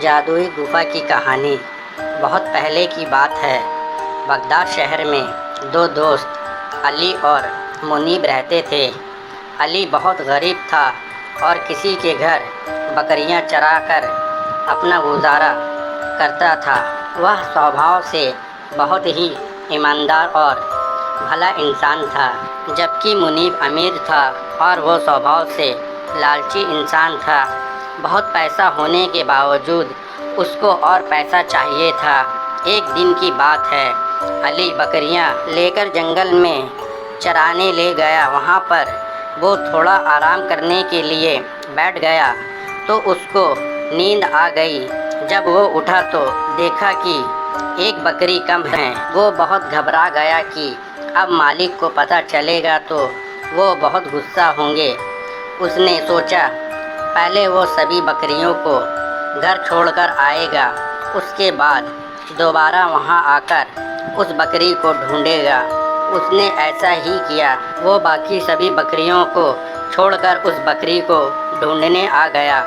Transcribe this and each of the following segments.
जादुई गुफा की कहानी बहुत पहले की बात है। बगदाद शहर में दो दोस्त अली और मुनीब रहते थे। अली बहुत गरीब था और किसी के घर बकरियां चराकर अपना गुजारा करता था। वह स्वभाव से बहुत ही ईमानदार और भला इंसान था, जबकि मुनीब अमीर था और वो स्वभाव से लालची इंसान था। बहुत पैसा होने के बावजूद उसको और पैसा चाहिए था। एक दिन की बात है, अली बकरियां लेकर जंगल में चराने ले गया। वहाँ पर वो थोड़ा आराम करने के लिए बैठ गया तो उसको नींद आ गई। जब वो उठा तो देखा कि एक बकरी कम है। वो बहुत घबरा गया कि अब मालिक को पता चलेगा तो वो बहुत गुस्सा होंगे। उसने सोचा पहले वो सभी बकरियों को घर छोड़कर आएगा, उसके बाद दोबारा वहाँ आकर उस बकरी को ढूंढेगा। उसने ऐसा ही किया। वो बाकी सभी बकरियों को छोड़कर उस बकरी को ढूंढने आ गया।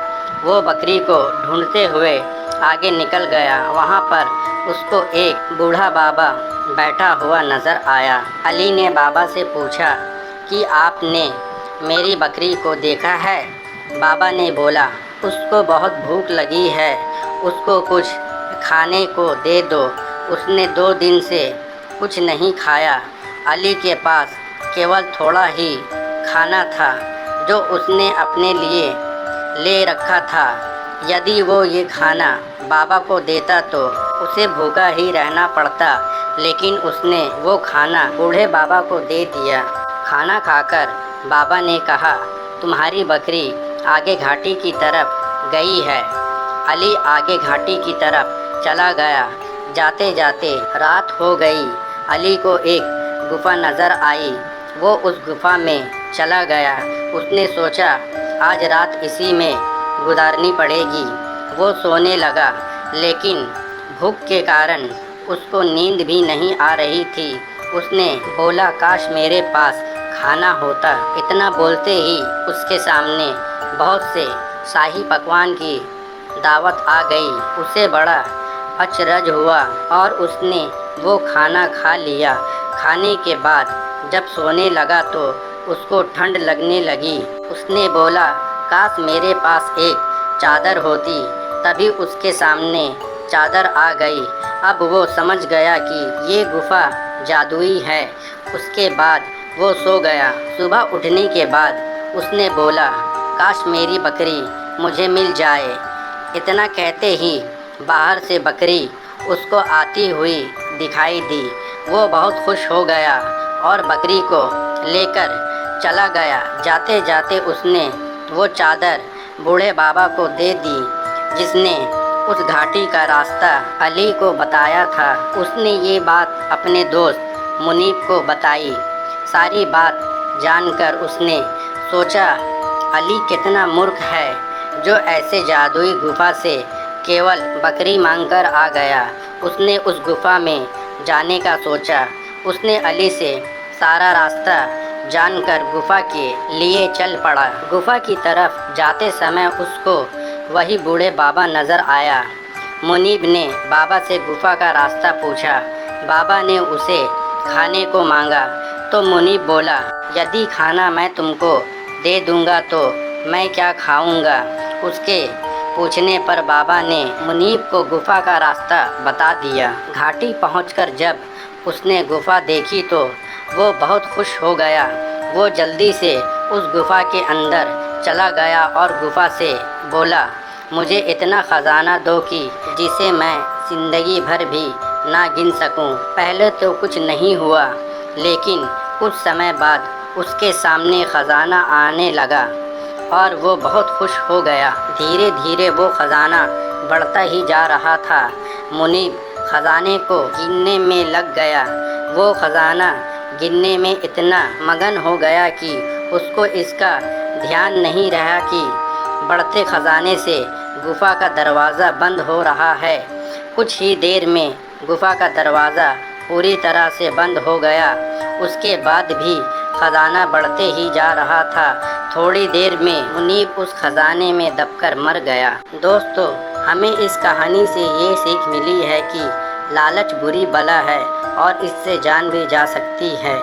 वो बकरी को ढूंढते हुए आगे निकल गया। वहाँ पर उसको एक बूढ़ा बाबा बैठा हुआ नज़र आया। अली ने बाबा से पूछा कि आपने मेरी बकरी को देखा है? बाबा ने बोला, उसको बहुत भूख लगी है, उसको कुछ खाने को दे दो। उसने 2 दिन से कुछ नहीं खाया। अली के पास केवल थोड़ा ही खाना था जो उसने अपने लिए ले रखा था। यदि वो ये खाना बाबा को देता तो उसे भूखा ही रहना पड़ता, लेकिन उसने वो खाना बूढ़े बाबा को दे दिया। खाना खाकर बाबा ने कहा, तुम्हारी बकरी आगे घाटी की तरफ गई है। अली आगे घाटी की तरफ चला गया। जाते जाते रात हो गई। अली को एक गुफा नज़र आई। वो उस गुफा में चला गया। उसने सोचा आज रात इसी में गुजारनी पड़ेगी। वो सोने लगा, लेकिन भूख के कारण उसको नींद भी नहीं आ रही थी। उसने बोला, काश मेरे पास खाना होता। इतना बोलते ही उसके सामने बहुत से शाही पकवान की दावत आ गई। उसे बड़ा अचरज हुआ और उसने वो खाना खा लिया। खाने के बाद जब सोने लगा तो उसको ठंड लगने लगी। उसने बोला, काश मेरे पास एक चादर होती। तभी उसके सामने चादर आ गई। अब वो समझ गया कि ये गुफा जादुई है। उसके बाद वो सो गया। सुबह उठने के बाद उसने बोला, काश मेरी बकरी मुझे मिल जाए। इतना कहते ही बाहर से बकरी उसको आती हुई दिखाई दी। वो बहुत खुश हो गया और बकरी को लेकर चला गया। जाते जाते उसने वो चादर बूढ़े बाबा को दे दी, जिसने उस घाटी का रास्ता अली को बताया था। उसने ये बात अपने दोस्त मुनीब को बताई। सारी बात जानकर उसने सोचा, अली कितना मूर्ख है जो ऐसे जादुई गुफा से केवल बकरी मांगकर आ गया। उसने उस गुफा में जाने का सोचा। उसने अली से सारा रास्ता जानकर गुफा के लिए चल पड़ा। गुफा की तरफ जाते समय उसको वही बूढ़े बाबा नज़र आया। मुनीब ने बाबा से गुफा का रास्ता पूछा। बाबा ने उसे खाने को मांगा तो मुनीब बोला, यदि खाना मैं तुमको दे दूंगा तो मैं क्या खाऊंगा? उसके पूछने पर बाबा ने मुनीब को गुफा का रास्ता बता दिया। घाटी पहुंचकर जब उसने गुफा देखी तो वो बहुत खुश हो गया। वो जल्दी से उस गुफा के अंदर चला गया और गुफा से बोला, मुझे इतना ख़जाना दो कि जिसे मैं ज़िंदगी भर भी ना गिन सकूं। पहले तो कुछ नहीं हुआ, लेकिन कुछ समय बाद उसके सामने ख़जाना आने लगा और वो बहुत खुश हो गया। धीरे धीरे वो ख़जाना बढ़ता ही जा रहा था। मुनीब ख़जाने को गिनने में लग गया। वो ख़जाना गिनने में इतना मगन हो गया कि उसको इसका ध्यान नहीं रहा कि बढ़ते ख़जाने से गुफा का दरवाज़ा बंद हो रहा है। कुछ ही देर में गुफा का दरवाज़ा पूरी तरह से बंद हो गया। उसके बाद भी ख़जाना बढ़ते ही जा रहा था। थोड़ी देर में मुनीब उस ख़जाने में दबकर मर गया। दोस्तों, हमें इस कहानी से ये सीख मिली है कि लालच बुरी बला है और इससे जान भी जा सकती है।